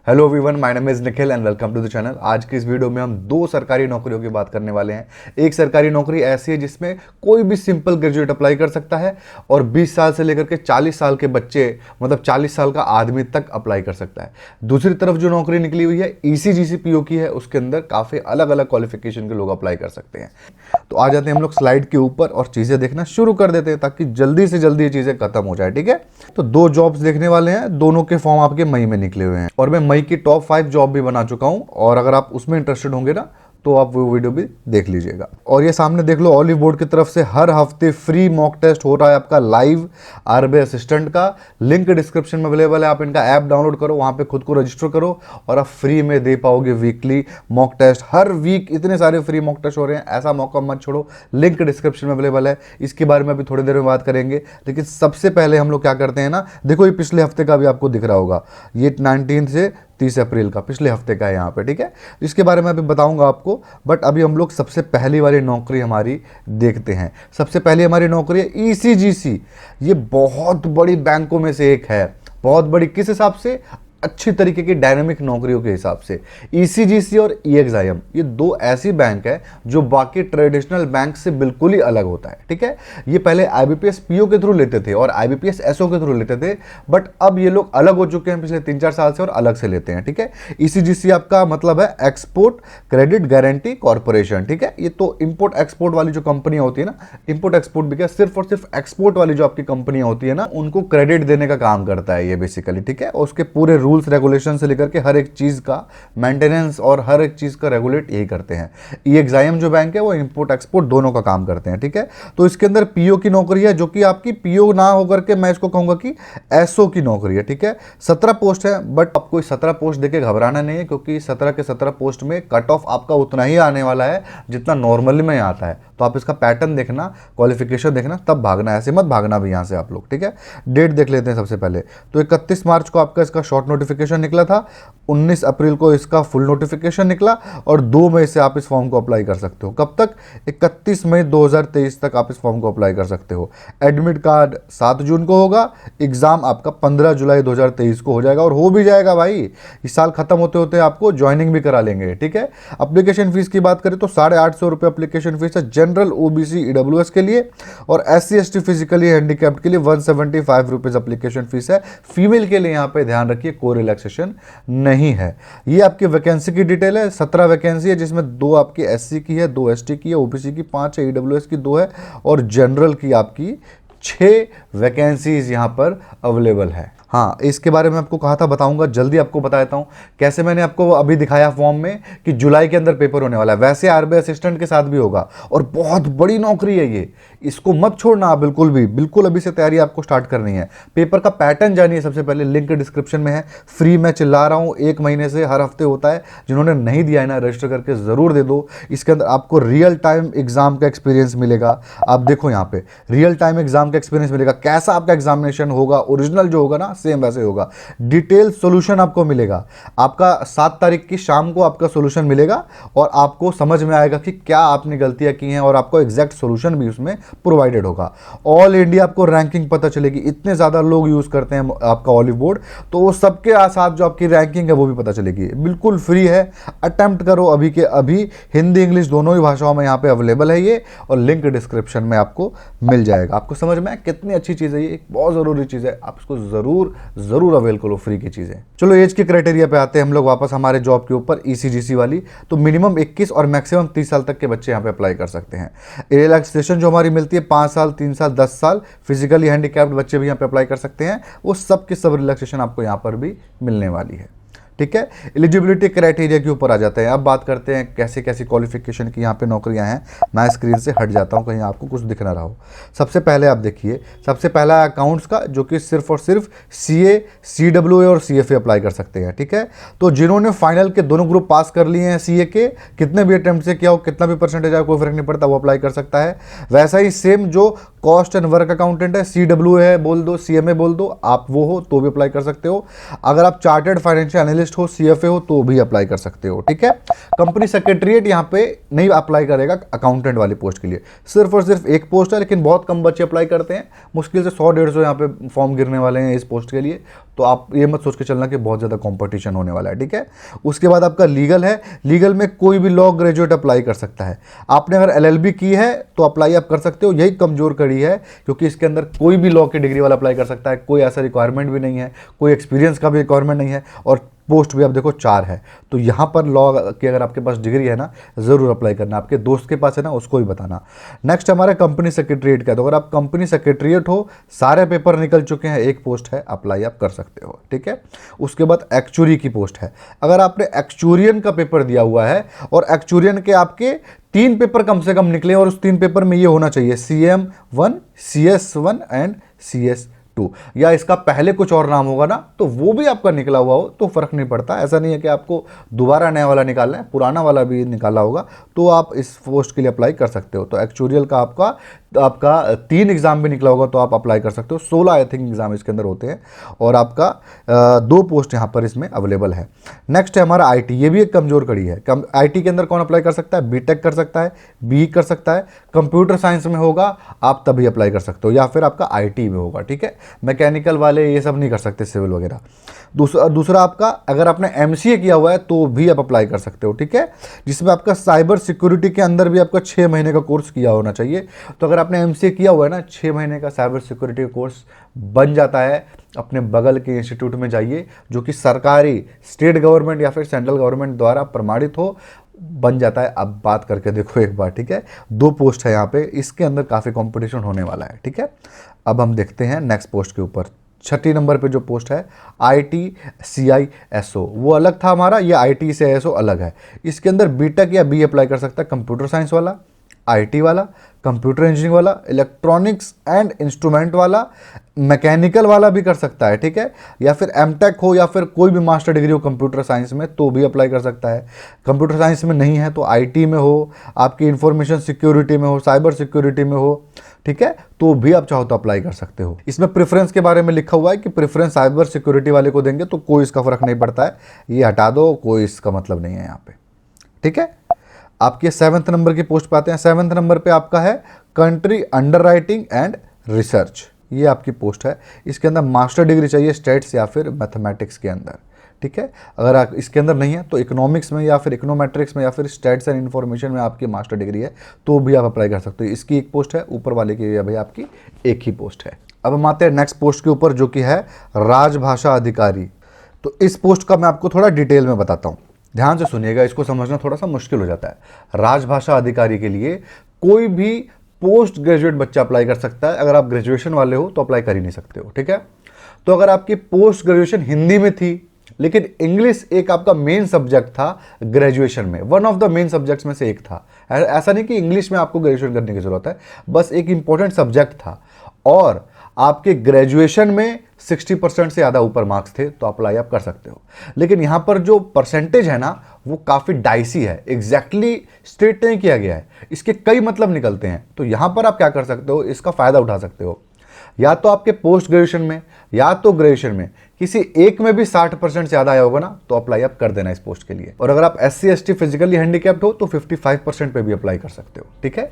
Hello everyone, my name is Nikhil and welcome to the channel. आज की इस video में हम दो सरकारी नौकरियों की बात करने वाले हैं। एक सरकारी नौकरी ऐसी है जिसमें कोई भी सिंपल ग्रेजुएट अप्लाई कर सकता है और 20 साल से लेकर के 40 साल के बच्चे, मतलब 40 साल का आदमी तक अप्लाई कर सकता है। दूसरी तरफ जो नौकरी निकली हुई है ECGC PO की है, उसके अंदर काफ़ी अलग अलग क्वालिफिकेशन के लोग अप्लाई कर सकते हैं। तो आ जाते हैं हम लोग स्लाइड के ऊपर और चीज़ें देखना शुरू कर देते हैं ताकि जल्दी से जल्दी ये चीज़ें खत्म हो जाए। ठीक है, तो दो जॉब्स देखने वाले हैं, दोनों के फॉर्म आपके मई में निकले हुए हैं और मैं मई की टॉप 5 जॉब भी बना चुका हूं और अगर आप उसमें इंटरेस्टेड होंगे ना तो आप वो वीडियो भी देख लीजिएगा। और ये सामने देख लो, ऑलिव बोर्ड की तरफ से हर हफ्ते फ्री मॉक टेस्ट हो रहा है आपका लाइव RBI असिस्टेंट का। लिंक डिस्क्रिप्शन में अवेलेबल है, आप इनका ऐप डाउनलोड करो, वहाँ पे खुद को रजिस्टर करो और आप फ्री में दे पाओगे वीकली मॉक टेस्ट। हर वीक इतने सारे फ्री मॉक टेस्ट हो रहे हैं, ऐसा मौका मत छोड़ो। लिंक डिस्क्रिप्शन में अवेलेबल है, इसके बारे में अभी थोड़ी देर में बात करेंगे। लेकिन सबसे पहले हम लोग क्या करते हैं ना, देखो ये पिछले हफ्ते का भी आपको दिख रहा होगा, ये 19 से 30 अप्रैल का पिछले हफ्ते का है यहाँ पे। ठीक है, इसके बारे में अभी बताऊंगा आपको, बट अभी हम लोग सबसे पहली वाली नौकरी हमारी देखते हैं। सबसे पहली हमारी नौकरी है ECGC। ये बहुत बड़ी बैंकों में से एक है। बहुत बड़ी किस हिसाब से? अच्छी तरीके की डायनामिक नौकरियों के हिसाब से। ECGC और EXIM ये दो ऐसी बैंक है जो बाकी ट्रेडिशनल बैंक से बिल्कुल ही अलग होता है। ठीक है, ये पहले IBPS PO के थ्रू लेते थे और IBPS SO के थ्रू लेते थे, बट अब ये लोग अलग हो चुके हैं पिछले 3-4 साल से और अलग से लेते हैं। ठीक है, ECGC आपका मतलब है एक्सपोर्ट क्रेडिट गारंटी कॉर्पोरेशन। ठीक है, ये तो इंपोर्ट एक्सपोर्ट वाली जो कंपनियां होती है ना, इंपोर्ट एक्सपोर्ट भी क्या, सिर्फ और सिर्फ एक्सपोर्ट वाली जो आपकी कंपनियां होती है ना, उनको क्रेडिट देने का काम करता है ये बेसिकली। ठीक है, उसके पूरे रूल्स रेगुलेशन से लेकर के हर एक चीज का मेंटेनेंस और हर एक चीज का रेगुलेट यही करते हैं। EXIM जो बैंक है वो इंपोर्ट एक्सपोर्ट दोनों का काम करते हैं। ठीक है, तो इसके अंदर PO की नौकरी है जो कि आपकी PO ना होकर के मैं इसको कहूंगा कि SO की नौकरी है। ठीक है, 17 पोस्ट है, बट आपको 17 पोस्ट देके घबराना नहीं है क्योंकि 17 के 17 पोस्ट में कट ऑफ आपका उतना ही आने वाला है जितना नॉर्मली में आता है। तो आप इसका पैटर्न देखना, क्वालिफिकेशन देखना, तब भागना, ऐसे मत भागना भी यहां से आप लोग। ठीक है, डेट देख लेते हैं सबसे पहले। तो 31 मार्च को आपका इसका शॉर्ट नोटिफिकेशन निकला था, 19 अप्रैल को इसका फुल नोटिफिकेशन निकला और 2 मई से आप इस फॉर्म को अप्लाई कर सकते हो। कब तक? 31 मई 2023 तक आप इस फॉर्म को अप्लाई कर सकते हो। एडमिट कार्ड 7 जून को होगा, एग्जाम आपका 15 जुलाई 2023 को हो जाएगा और हो भी जाएगा भाई। इस साल खत्म होते होते आपको ज्वाइनिंग भी करा लेंगे। ठीक है, एप्लीकेशन फीस की बात करें तो 850 रुपये एप्लीकेशन फीस है जनरल OBC EWS के लिए और SC ST फिजिकली हैंडीकैप्ड के लिए 175 रुपीज एप्लीकेशन फीस है। फीमेल के लिए यहाँ पे ध्यान रखिए कोई रिलैक्सेशन नहीं है। ये आपकी वैकेंसी की डिटेल है। 17 वैकेंसी है जिसमें 2 आपकी SC की है, 2 ST की है, OBC की 5 है, EWS की 2 है और जनरल की आपकी 6 वैकेंसीज यहाँ पर अवेलेबल है। हाँ, इसके बारे में आपको कहा था बताऊंगा, जल्दी आपको बताता हूँ। कैसे मैंने आपको अभी दिखाया फॉर्म में कि जुलाई के अंदर पेपर होने वाला है, वैसे RBI असिस्टेंट के साथ भी होगा और बहुत बड़ी नौकरी है ये, इसको मत छोड़ना आप बिल्कुल भी। बिल्कुल अभी से तैयारी आपको स्टार्ट करनी है। पेपर का पैटर्न जानिए सबसे पहले, लिंक डिस्क्रिप्शन में है। फ्री मैं चिल्ला रहा हूँ, 1 महीने से हर हफ्ते होता है। जिन्होंने नहीं दिया है ना, रजिस्टर करके ज़रूर दे दो। इसके अंदर आपको रियल टाइम एग्जाम का एक्सपीरियंस मिलेगा। आप देखो यहाँ पे रियल टाइम एग्जाम का एक्सपीरियंस मिलेगा, कैसा आपका एग्जामिनेशन होगा, ओरिजिनल जो होगा ना सेम वैसे होगा। डिटेल सॉल्यूशन आपको मिलेगा। आपका 7 तारीख की शाम को आपका सॉल्यूशन मिलेगा और आपको समझ में आएगा कि क्या आपने गलतियां की हैं और आपको एग्जैक्ट सॉल्यूशन भी उसमें प्रोवाइडेड होगा। ऑल इंडिया आपको रैंकिंग पता चलेगी, इतने ज़्यादा लोग यूज़ करते हैं आपका ऑलिव बोर्ड, तो वो सबके साथ जो आपकी रैंकिंग है वो भी पता चलेगी। बिल्कुल फ्री है, अटेम्प्ट करो अभी के अभी। हिंदी इंग्लिश दोनों ही भाषाओं में यहाँ पे अवेलेबल है ये और लिंक डिस्क्रिप्शन में आपको मिल जाएगा। आपको समझ में कितनी अच्छी चीज़ है ये, एक बहुत ज़रूरी चीज़ है, आप इसको ज़रूर अवेल करो, फ्री की चीज़ें। चलो एज के क्राइटेरिया पे आते हैं हम लोग वापस हमारे जॉब के ऊपर, ECGC वाली। तो मिनिमम 21 और मैक्सिमम 30 साल तक के बच्चे यहाँ पे अप्लाई कर सकते हैं। रिलैक्सेशन जो हमारी मिलती है 5 साल, 3 साल, 10 साल, फिजिकली हैंडीकैप्ड बच्चे भी यहाँ पे अप्लाई कर सकते हैं। वो सब की सब रिलैक्सेशन आपको यहाँ पर भी मिलने वाली है। ठीक है, एलिजिबिलिटी क्राइटेरिया के ऊपर आ जाते हैं। अब बात करते हैं कैसे कैसी क्वालिफिकेशन की यहाँ पे नौकरियाँ हैं। मैं स्क्रीन से हट जाता हूँ कहीं आपको कुछ दिख ना रहा हो। सबसे पहले आप देखिए, सबसे पहला अकाउंट्स का, जो कि सिर्फ और सिर्फ CA, CWA और CFA अप्लाई कर सकते हैं। ठीक है, तो जिन्होंने फाइनल के दोनों ग्रुप पास कर लिए हैं CA के, कितने भी अटेम्प्ट से किया हो, कितना भी परसेंटेज आए, कोई फर्क नहीं पड़ता, वो अप्लाई कर सकता है। वैसा ही सेम जो कॉस्ट एंड वर्क अकाउंटेंट है, CWA है बोल दो, CMA बोल दो, आप वो हो तो भी अप्लाई कर सकते हो। अगर आप चार्टर्ड फाइनेंशियल एनालिस्ट हो, CFA हो, तो भी अप्लाई कर सकते हो। ठीक है, कंपनी सेक्रेटरीट यहाँ पे नहीं अप्लाई करेगा अकाउंटेंट वाली पोस्ट के लिए, सिर्फ और सिर्फ एक पोस्ट है, लेकिन बहुत कम बच्चे अप्लाई करते हैं। मुश्किल से 100-150 यहाँ पे फॉर्म गिरने वाले हैं इस पोस्ट के लिए, तो आप ये मत सोच के चलना कि बहुत ज़्यादा कंपटीशन होने वाला है, ठीक है। उसके बाद आपका लीगल है। लीगल में कोई भी लॉ ग्रेजुएट अप्लाई कर सकता है। आपने अगर LLB की है तो अप्लाई आप कर सकते हो, यही कमज़ोर कड़ी है, क्योंकि इसके अंदर कोई भी लॉ की डिग्री वाला अप्लाई कर सकता है, कोई ऐसा रिक्वायरमेंट भी नहीं है, कोई एक्सपीरियंस का भी रिक्वायरमेंट नहीं है, और पोस्ट भी आप देखो 4 है। तो यहाँ पर लॉ की अगर आपके पास डिग्री है ना, ज़रूर अप्लाई करना। आपके दोस्त के पास है ना, उसको ही बताना। नेक्स्ट हमारा कंपनी सेक्रेटरीट का, तो अगर आप कंपनी सेक्रेटरीट हो, सारे पेपर निकल चुके हैं, एक पोस्ट है, अप्लाई आप कर सकते हो, ठीक है। उसके बाद एक्चुरी की पोस्ट है। अगर आपने एक्चुरियन का पेपर दिया हुआ है और एक्चुरियन के आपके 3 पेपर कम से कम निकले, और उस 3 पेपर में ये होना चाहिए CM1, CS1 एंड CS2, या इसका पहले कुछ और नाम होगा ना, तो वो भी आपका निकला हुआ हो तो फर्क नहीं पड़ता। ऐसा नहीं है कि आपको दोबारा नया वाला निकालना है, पुराना वाला भी निकाला होगा तो आप इस पोस्ट के लिए अप्लाई कर सकते हो। तो एक्चुरियल का आपका 3 एग्जाम भी निकला होगा तो आप अप्लाई कर सकते हो। 16 आई थिंक एग्जाम इसके अंदर होते हैं, और आपका 2 पोस्ट यहाँ पर इसमें अवेलेबल है। नेक्स्ट है हमारा IT, ये भी एक कमजोर कड़ी है। IT के अंदर कौन अप्लाई कर सकता है? BTech कर सकता है, BE कर सकता है, कंप्यूटर साइंस में होगा आप तभी अप्लाई कर सकते हो, या फिर आपका IT में होगा, ठीक है। मैकेनिकल वाले ये सब नहीं कर सकते, सिविल वगैरह। दूसरा आपका अगर आपने MCA किया हुआ है तो भी आप अप्लाई कर सकते हो, ठीक है, जिसमें आपका साइबर सिक्योरिटी के अंदर भी आपका 6 महीने का कोर्स किया होना चाहिए। तो अगर आपने MCA किया हुआ है ना, 6 महीने का साइबर सिक्योरिटी कोर्स बन जाता है। अपने बगल के इंस्टीट्यूट में जाइए जो कि सरकारी, स्टेट गवर्नमेंट या फिर सेंट्रल गवर्नमेंट द्वारा प्रमाणित हो, बन जाता है। अब बात करके देखो एक बार, ठीक है। 2 पोस्ट है यहाँ पे, इसके अंदर काफ़ी कंपटीशन होने वाला है, ठीक है। अब हम देखते हैं नेक्स्ट पोस्ट के ऊपर। 6 नंबर पे जो पोस्ट है ITCISO, वो अलग था हमारा, ये ITCISO अलग है। इसके अंदर BTech या BE अप्लाई कर सकता है, कंप्यूटर साइंस वाला, IT वाला, कंप्यूटर इंजीनियरिंग वाला, इलेक्ट्रॉनिक्स एंड इंस्ट्रूमेंट वाला, मैकेनिकल वाला भी कर सकता है, ठीक है, या फिर MTech हो या फिर कोई भी मास्टर डिग्री हो कंप्यूटर साइंस में तो भी अप्लाई कर सकता है। कंप्यूटर साइंस में नहीं है तो IT में हो, आपकी इंफॉर्मेशन सिक्योरिटी में हो, साइबर सिक्योरिटी में हो, ठीक है, तो भी आप चाहो तो अप्लाई कर सकते हो। इसमें प्रेफरेंस के बारे में लिखा हुआ है कि प्रेफरेंस साइबर सिक्योरिटी वाले को देंगे, तो कोई इसका फर्क नहीं पड़ता है, ये हटा दो, कोई इसका मतलब नहीं है यहाँ पे, ठीक है। आपके 7th नंबर की पोस्ट पे आते हैं। 7th नंबर पे आपका है country under writing and research, ये आपकी पोस्ट है। इसके अंदर मास्टर डिग्री चाहिए स्टेट्स या फिर मैथमेटिक्स के अंदर, ठीक है। अगर आप इसके अंदर नहीं है तो इकोनॉमिक्स में या फिर इकोनोमेट्रिक्स में या फिर स्टैट्स एंड इन्फॉर्मेशन में आपकी मास्टर डिग्री है तो भी आप अप्लाई कर सकते हो। इसकी एक पोस्ट है, ऊपर वाले की भाई आपकी एक ही पोस्ट है। अब हम आते हैं नेक्स्ट पोस्ट के ऊपर जो कि है राजभाषा अधिकारी। तो इस पोस्ट का मैं आपको थोड़ा डिटेल में बताता हूँ, ध्यान से सुनिएगा, इसको समझना थोड़ा सा मुश्किल हो जाता है। राजभाषा अधिकारी के लिए कोई भी पोस्ट ग्रेजुएट बच्चा अप्लाई कर सकता है। अगर आप ग्रेजुएशन वाले हो तो अप्लाई कर ही नहीं सकते हो, ठीक है। तो अगर आपकी पोस्ट ग्रेजुएशन हिंदी में थी लेकिन इंग्लिश एक आपका मेन सब्जेक्ट था ग्रेजुएशन में, one of the main subjects में से एक था, ऐसा नहीं कि इंग्लिश में आपको ग्रेजुएशन करने की जरूरत है, बस एक इंपॉर्टेंट सब्जेक्ट था, और आपके ग्रेजुएशन में 60% से ज़्यादा ऊपर मार्क्स थे तो अप्लाई आप कर सकते हो। लेकिन यहाँ पर जो परसेंटेज है ना वो काफ़ी डाइसी है, एग्जैक्टली स्टेट नहीं किया गया है, इसके कई मतलब निकलते हैं। तो यहाँ पर आप क्या कर सकते हो, इसका फ़ायदा उठा सकते हो। या तो आपके पोस्ट ग्रेजुएशन में या तो ग्रेजुएशन में किसी एक में भी 60% से ज़्यादा आया होगा ना तो अप्लाई आप कर देना इस पोस्ट के लिए। और अगर आप SC ST फिजिकली हैंडीकैप्ड हो तो 55% पे भी अप्लाई कर सकते हो, ठीक है।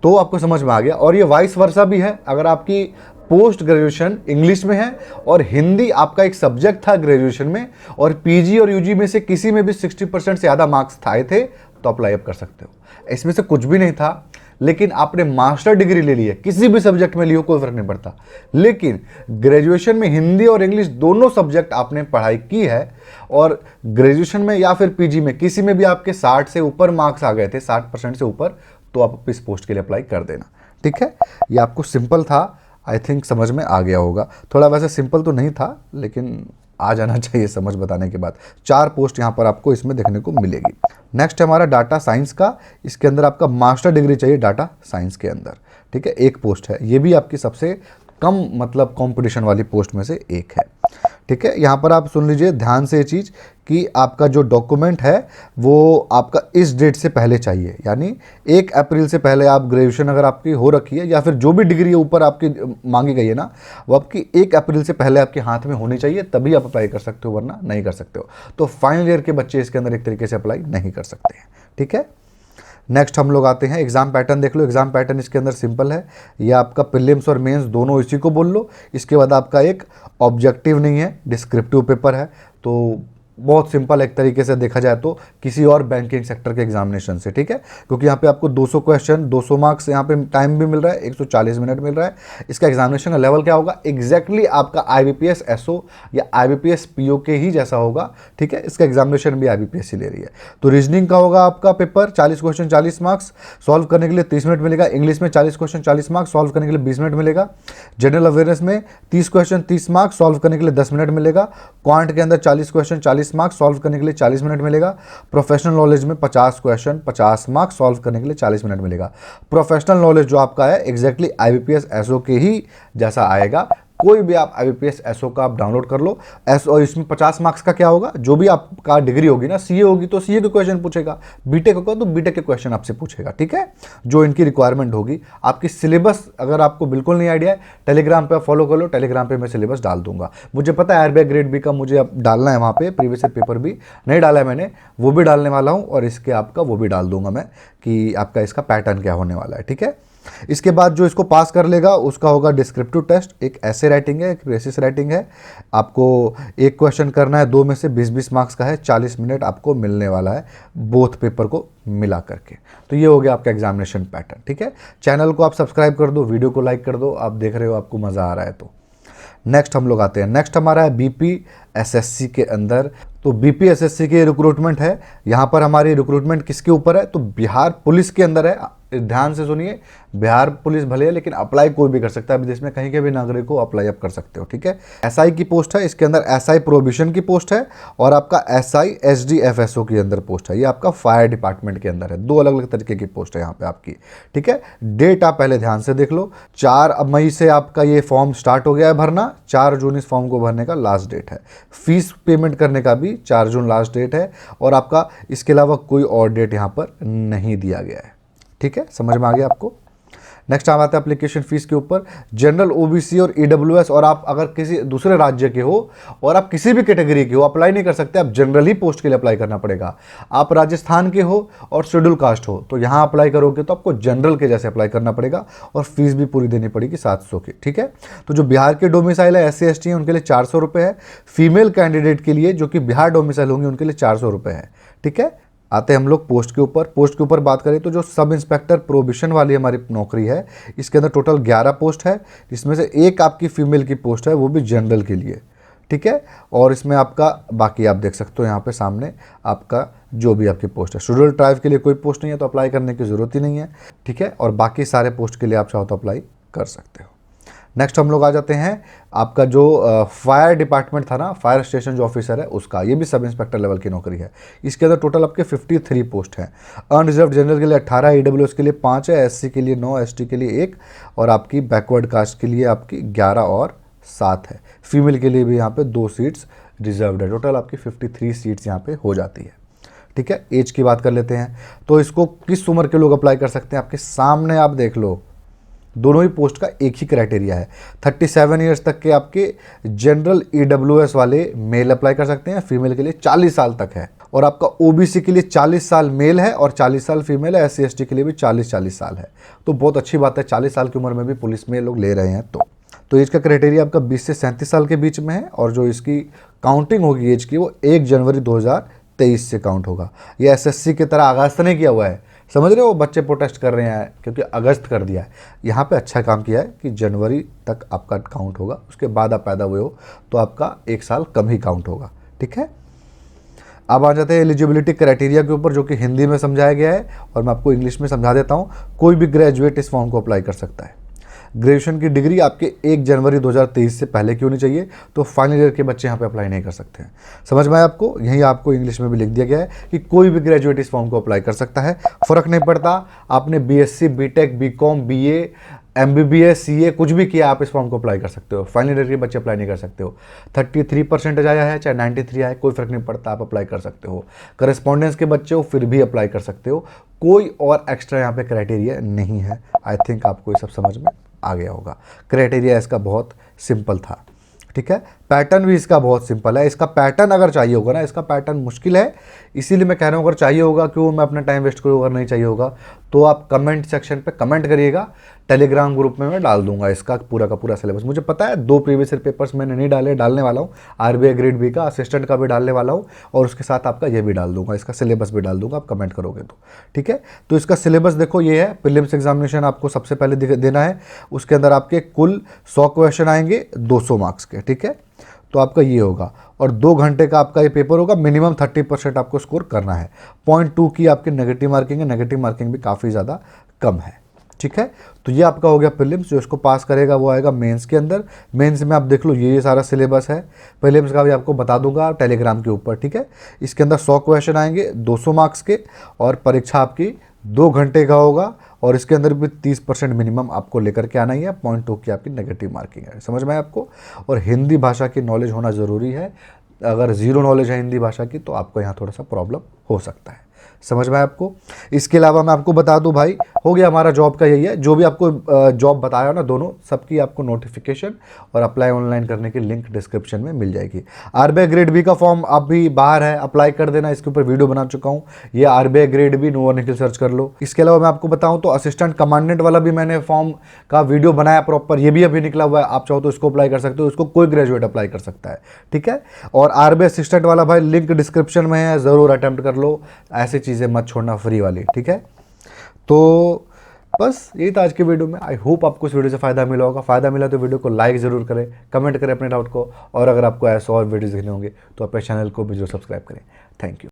तो आपको समझ में आ गया। और ये वाइस वर्सा भी है, अगर आपकी पोस्ट ग्रेजुएशन इंग्लिश में है और हिंदी आपका एक सब्जेक्ट था ग्रेजुएशन में, और PG और UG में से किसी में भी 60% से ज़्यादा मार्क्स आए थे तो अप्लाई आप कर सकते हो। इसमें से कुछ भी नहीं था लेकिन आपने मास्टर डिग्री ले ली है, किसी भी सब्जेक्ट में ली हो कोई फर्क नहीं पड़ता, लेकिन ग्रेजुएशन में हिंदी और इंग्लिश दोनों सब्जेक्ट आपने पढ़ाई की है, और ग्रेजुएशन में या फिर PG में किसी में भी आपके 60 से ऊपर मार्क्स आ गए थे, 60% से ऊपर, तो आप इस पोस्ट के लिए अप्लाई कर देना, ठीक है। ये आपको सिंपल था, आई थिंक समझ में आ गया होगा। थोड़ा वैसे सिंपल तो नहीं था लेकिन आ जाना चाहिए समझ बताने के बाद। 4 पोस्ट यहाँ पर आपको इसमें देखने को मिलेगी। नेक्स्ट है हमारा डाटा साइंस का, इसके अंदर आपका मास्टर डिग्री चाहिए डाटा साइंस के अंदर, ठीक है, एक पोस्ट है। ये भी आपकी सबसे कम मतलब कंपटीशन वाली पोस्ट में से एक है, ठीक है। यहाँ पर आप सुन लीजिए ध्यान से ये चीज़ कि आपका जो डॉक्यूमेंट है वो आपका इस डेट से पहले चाहिए, यानी 1 अप्रैल से पहले आप ग्रेजुएशन अगर आपकी हो रखी है या फिर जो भी डिग्री ऊपर आपकी मांगी गई है ना वो आपकी 1 अप्रैल से पहले आपके हाथ में होनी चाहिए, तभी आप अप्लाई कर सकते हो, वरना नहीं कर सकते हो। तो फाइनल ईयर के बच्चे इसके अंदर एक तरीके से अप्लाई नहीं कर सकते हैं, ठीक है। नेक्स्ट हम लोग आते हैं एग्जाम पैटर्न। देख लो, एग्जाम पैटर्न इसके अंदर सिंपल है। ये आपका प्रीलिम्स और मेंस दोनों इसी को बोल लो। इसके बाद आपका एक ऑब्जेक्टिव नहीं है, डिस्क्रिप्टिव पेपर है। तो बहुत सिंपल एक तरीके से देखा जाए तो किसी और बैंकिंग सेक्टर के एग्जामिनेशन से, ठीक है। क्योंकि यहाँ पे आपको 200 क्वेश्चन, 200 मार्क्स यहाँ पे टाइम भी मिल रहा है, 140 मिनट मिल रहा है। इसका एग्जामिनेशन का लेवल क्या होगा, एग्जैक्टली आपका IBPS SO या IBPS PO के ही जैसा होगा, ठीक है। इसका एग्जामिनेशन भी IBPS ही ले रही है। तो रीजनिंग का होगा आपका पेपर 40 क्वेश्चन 40 मार्क्स, सॉल्व करने के लिए 30 मिनट मिलेगा। इंग्लिश में 40 क्वेश्चन 40 मार्क्स, सॉल्व करने के लिए 20 मिनट मिलेगा। जनरल अवेयरनेस में 30 क्वेश्चन 30 मार्क्स, सॉल्व करने के लिए 10 मिनट मिलेगा। क्वांट के अंदर 40 क्वेश्चन 40 मार्क्स, सॉल्व करने के लिए 40 मिनट मिलेगा। प्रोफेशनल नॉलेज में 50 क्वेश्चन 50 मार्क्स, सॉल्व करने के लिए 40 मिनट मिलेगा। प्रोफेशनल नॉलेज जो आपका है एग्जैक्टली IBPS SO के ही जैसा आएगा। कोई भी आप IBPS SO का आप डाउनलोड कर लो। और इसमें 50 मार्क्स का क्या होगा, जो भी आपका डिग्री होगी ना, CA होगी तो CA के क्वेश्चन पूछेगा, बीटेक होगा तो बीटेक के क्वेश्चन आपसे पूछेगा, ठीक है। जो इनकी रिक्वायरमेंट होगी। आपकी सिलेबस अगर आपको बिल्कुल नहीं आइडिया है, टेलीग्राम पे फॉलो कर लो, टेलीग्राम पे मैं सिलेबस डाल दूंगा। मुझे पता है एयरबैग ग्रेड बी का मुझे अब डालना है, वहाँ पे प्रीवियस पेपर भी नहीं डाला है मैंने, वो भी डालने वाला हूँ। और इसके आपका वो भी डाल दूंगा मैं कि आपका इसका पैटर्न क्या होने वाला है, ठीक है। इसके बाद जो इसको पास कर लेगा उसका होगा डिस्क्रिप्टिव टेस्ट। एक ऐसे राइटिंग है, एक रेसिस राइटिंग है। आपको एक क्वेश्चन करना है, 2 में से 20-20 मार्क्स का है। 40 मिनट आपको मिलने वाला है बोथ पेपर को मिला करके। तो ये हो गया आपका एग्जामिनेशन पैटर्न, ठीक है। चैनल को आप सब्सक्राइब कर दो, वीडियो को लाइक कर दो, आप देख रहे हो आपको मज़ा आ रहा है तो। नेक्स्ट हम लोग आते हैं, नेक्स्ट हमारा है BPSSC के अंदर। तो BPSSC की रिक्रूटमेंट है। यहाँ पर हमारी रिक्रूटमेंट किसके ऊपर है, तो बिहार पुलिस के अंदर है। ध्यान से सुनिए, बिहार पुलिस भले है लेकिन अप्लाई कोई भी कर सकता है। विदेश में कहीं के भी नागरिक को अप्लाई आप कर सकते हो, ठीक है। SI की पोस्ट है, इसके अंदर SI प्रोविजन की पोस्ट है और आपका SI SDFSO के अंदर पोस्ट है। ये आपका फायर डिपार्टमेंट के अंदर है। 2 अलग अलग तरीके की पोस्ट है यहाँ पे आपकी, ठीक है। डेट आप पहले ध्यान से देख लो, 4 मई से आपका ये फॉर्म स्टार्ट हो गया है भरना। 4 जून इस फॉर्म को भरने का लास्ट डेट है। फीस पेमेंट करने का भी 4 जून लास्ट डेट है। और आपका इसके अलावा कोई और डेट यहाँ पर नहीं दिया गया है, ठीक है। समझ में आ गया आपको। नेक्स्ट हम आते हैं एप्लीकेशन फीस के ऊपर। जनरल, OBC और EWS, और आप अगर किसी दूसरे राज्य के हो और आप किसी भी कैटेगरी के हो, अप्लाई नहीं कर सकते। आप जनरल ही पोस्ट के लिए अप्लाई करना पड़ेगा। आप राजस्थान के हो और शेड्यूल कास्ट हो तो यहाँ अप्लाई करोगे तो आपको जनरल के जैसे अप्लाई करना पड़ेगा और फीस भी पूरी देनी पड़ेगी 700 की, ठीक है। तो जो बिहार के डोमिसाइल है, SC ST है, उनके लिए 400 रुपये है। फीमेल कैंडिडेट के लिए जो कि बिहार डोमिसाइल होंगे उनके लिए 400 रुपये है, ठीक है। आते हैं हम लोग पोस्ट के ऊपर। पोस्ट के ऊपर बात करें तो जो सब इंस्पेक्टर प्रोबिशन वाली हमारी नौकरी है, इसके अंदर टोटल 11 पोस्ट है। इसमें से एक आपकी फीमेल की पोस्ट है, वो भी जनरल के लिए, ठीक है। और इसमें आपका बाकी आप देख सकते हो यहाँ पे सामने आपका जो भी आपकी पोस्ट है। शेड्यूल ट्राइब के लिए कोई पोस्ट नहीं है तो अप्लाई करने की ज़रूरत ही नहीं है, ठीक है। और बाकी सारे पोस्ट के लिए आप चाहो तो अप्लाई कर सकते हो। नेक्स्ट हम लोग आ जाते हैं आपका जो फायर डिपार्टमेंट था ना, फायर स्टेशन जो ऑफिसर है उसका, ये भी सब इंस्पेक्टर लेवल की नौकरी है। इसके अंदर टोटल आपके 53 पोस्ट हैं। अनरिजर्व जनरल के लिए 18, EWS के लिए 5 है, SC के लिए 9, ST के लिए 1 और आपकी बैकवर्ड कास्ट के लिए आपकी 11 और 7 है। फीमेल के लिए भी यहाँ पे 2 सीट्स रिजर्व्ड है। टोटल आपकी 53 सीट्स यहाँ पे हो जाती है, ठीक है। एज की बात कर लेते हैं तो इसको किस उम्र के लोग अप्लाई कर सकते हैं, आपके सामने आप देख लो। दोनों ही पोस्ट का एक ही क्राइटेरिया है। 37 ईयर्स तक के आपके जनरल EWS वाले मेल अप्लाई कर सकते हैं। फीमेल के लिए 40 साल तक है। और आपका OBC के लिए 40 साल मेल है और 40 साल फीमेल है। SC ST के लिए भी 40 साल है। तो बहुत अच्छी बात है, 40 साल की उम्र में भी पुलिस में लोग ले रहे हैं। तो एज का क्राइटेरिया आपका 20 से 37 साल के बीच में है। और जो इसकी काउंटिंग होगी एज की, वो 1 जनवरी 2023 से काउंट होगा। ये SSC की तरह अगस्त नहीं किया हुआ है, समझ रहे हो। बच्चे प्रोटेस्ट कर रहे हैं क्योंकि अगस्त कर दिया है। यहाँ पे अच्छा काम किया है कि जनवरी तक आपका काउंट होगा, उसके बाद आप पैदा हुए हो तो आपका 1 साल कम ही काउंट होगा, ठीक है। अब आ जाते हैं एलिजिबिलिटी क्राइटेरिया के ऊपर, जो कि हिंदी में समझाया गया है और मैं आपको इंग्लिश में समझा देता हूँ। कोई भी ग्रेजुएट इस फॉर्म को अप्लाई कर सकता है। ग्रेजुएशन की डिग्री आपके 1 जनवरी 2023 से पहले की होनी चाहिए। तो फाइनल ईयर के बच्चे यहाँ पे अप्लाई नहीं कर सकते हैं। समझ में आया आपको। यहीं आपको इंग्लिश में भी लिख दिया गया है कि कोई भी ग्रेजुएट इस फॉर्म को अप्लाई कर सकता है। फ़र्क नहीं पड़ता आपने BSc, BTech, BCom, BA, MBBS, CA कुछ भी किया, आप इस फॉर्म को अप्लाई कर सकते हो। फाइनल ईयर के बच्चे अप्लाई नहीं कर सकते हो। 33% आया है चाहे 93 आए, कोई फ़र्क नहीं पड़ता, आप अप्लाई कर सकते हो। करस्पॉन्डेंस के बच्चे हो फिर भी अप्लाई कर सकते हो। कोई और एक्स्ट्रा यहाँ पे क्राइटेरिया नहीं है। आई थिंक आपको ये सब समझ में आ गया होगा। क्राइटेरिया इसका बहुत सिंपल था, ठीक है। पैटर्न भी इसका बहुत सिंपल है। इसका पैटर्न अगर चाहिए होगा ना, इसका पैटर्न मुश्किल है, इसीलिए मैं कह रहा हूँ अगर चाहिए होगा, क्यों मैं अपना टाइम वेस्ट करूँ, अगर नहीं चाहिए होगा तो आप कमेंट सेक्शन पे कमेंट करिएगा, टेलीग्राम ग्रुप में मैं डाल दूंगा इसका पूरा का पूरा सिलेबस। मुझे पता है 2 प्रीवियस ईयर पेपर्स मैंने नहीं डाले, डालने वाला हूँ, आरबीआई ग्रेड बी का असिस्टेंट का भी डालने वाला हूँ, और उसके साथ आपका ये भी डाल दूंगा, इसका सिलेबस भी डाल दूंगा, आप कमेंट करोगे तो ठीक है। तो इसका सिलेबस देखो ये है, प्रीलिम्स एग्जामिनेशन आपको सबसे पहले देना है, उसके अंदर आपके कुल 100 क्वेश्चन आएंगे 200 मार्क्स के, ठीक है। तो आपका ये होगा, और 2 घंटे का आपका ये पेपर होगा, मिनिमम 30% आपको स्कोर करना है। 0.2 की आपकी नेगेटिव मार्किंग है, नेगेटिव मार्किंग भी काफ़ी ज़्यादा कम है, ठीक है। तो ये आपका हो गया प्रीलिम्स। जो इसको पास करेगा वो आएगा मेंस के अंदर। मेंस में आप देख लो ये सारा सिलेबस है, प्रीलिम्स का भी आपको बता दूंगा टेलीग्राम के ऊपर, ठीक है। इसके अंदर 100 क्वेश्चन आएंगे 200 मार्क्स के, और परीक्षा आपकी 2 घंटे का होगा, और इसके अंदर भी 30% मिनिमम आपको लेकर के आना ही है। 0.2 की आपकी नेगेटिव मार्किंग है, समझ में आया आपको। और हिंदी भाषा की नॉलेज होना ज़रूरी है, अगर ज़ीरो नॉलेज है हिंदी भाषा की तो आपको यहाँ थोड़ा सा प्रॉब्लम हो सकता है, समझ में आया आपको। इसके अलावा मैं आपको बता दूं भाई, हो गया हमारा जॉब का यही है, जो भी आपको जॉब बताया ना दोनों सबकी आपको नोटिफिकेशन और अप्लाई ऑनलाइन करने की लिंक डिस्क्रिप्शन में मिल जाएगी। आरबीआई ग्रेड बी का फॉर्म अभी बाहर है, अप्लाई कर देना, इसके ऊपर वीडियो बना चुका हूँ। ये आरबीआई ग्रेड बी नो निखिल सर्च कर लो। इसके अलावा मैं आपको बताऊँ तो असिस्टेंट कमांडेंट वाला भी मैंने फॉर्म का वीडियो बनाया प्रॉपर, ये भी अभी निकला हुआ है, आप चाहो तो इसको अप्लाई कर सकते हो, इसको कोई ग्रेजुएट अप्लाई कर सकता है, ठीक है। और आरबीआई असिस्टेंट वाला भाई लिंक डिस्क्रिप्शन में है, ज़रूर अटेम्प्ट कर लो, ऐसी चीज़ें मत छोड़ना फ्री वाली, ठीक है। तो बस यही था आज की वीडियो में। आई होप आपको इस वीडियो से फायदा मिला होगा। फायदा मिला तो वीडियो को लाइक ज़रूर करें, कमेंट करें अपने डाउट को, और अगर आपको ऐसे और वीडियोस देखने होंगे तो अपने चैनल को भी जरूर सब्सक्राइब करें। Thank you.